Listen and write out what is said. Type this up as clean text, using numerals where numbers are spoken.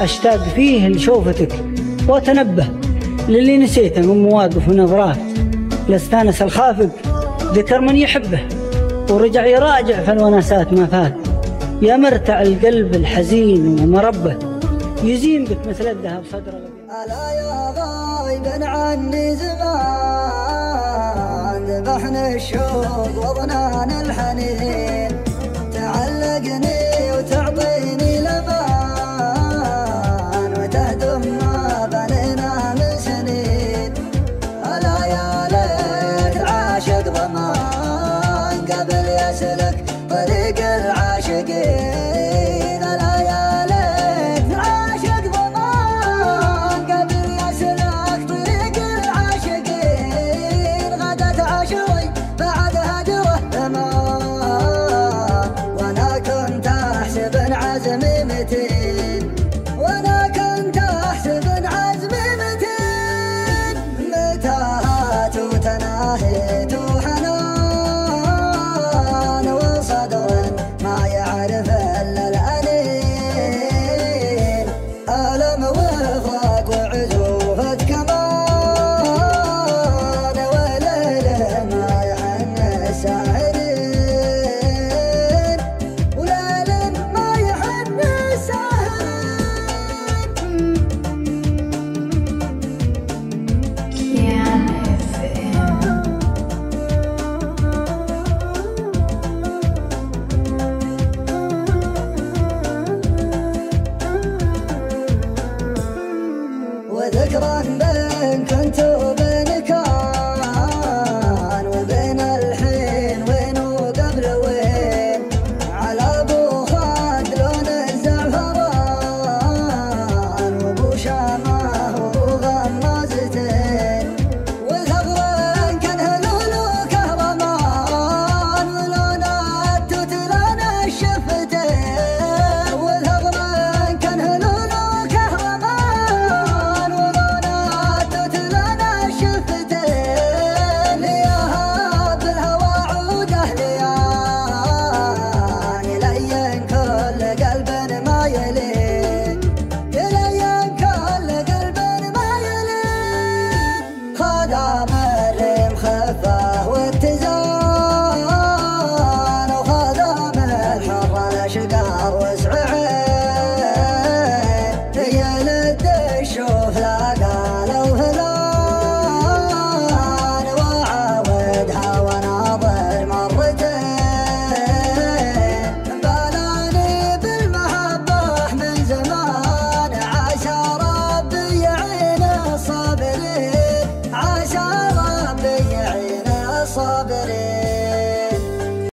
أشتاق فيه لشوفتك وأتنبه للي نسيته من مواقف ونظرات، لاستانس الخافق ذكر من يحبه ورجع يراجع في الوناسات ما فات. يا مرتع القلب الحزين ومربه يزين بك مثل الذهب صدر. ألا يا غايبا عني زمان ذبحني الشوق وضنان الحنين، تعلقني وتعطيني لبان وتهدم ما بنينا من سنين. ألا يا ليت عاشق ضمان قبل يسلك طريق العاشقين. ألا يا ليت عاشق ضمان قبل يسلك طريق العاشقين. غدت عشوي بعد هجره ثمان وانا كنت احسب عزمي متين، وانا كنت احسب عزمي متين. متاهات وتناهيت وحنان وصدر ما يعرف الا الانين. الم وفراق وعزوفة كمان وليل ما يحن الساهرين، وليل ما يحن الساهرين. وذكرى بين كنت وبين كان وبين الحين وين وقبل وين. على ابو خالد لون الزعفران وابو شامه وابو غمازتين، وثغرين كان هلولو كهرمان ولون التوت لون الشفتين. وثغرين كان هلولو كهرمان ولون التوت لون الشفتين. لياها بالهوى عوده ليان يلين كل قلب ما يلين، يلين كل قلب ما يلين. خدام الريم خفه واتزان وخدام الحر الاشقار وسع عين. يلد الشوف لاقى لو فلان وعاودها وناظر مرتين. بلاني بالمحبة من زمان عسى ربي يعين الصابرين، عسى ربي يعين الصابرين.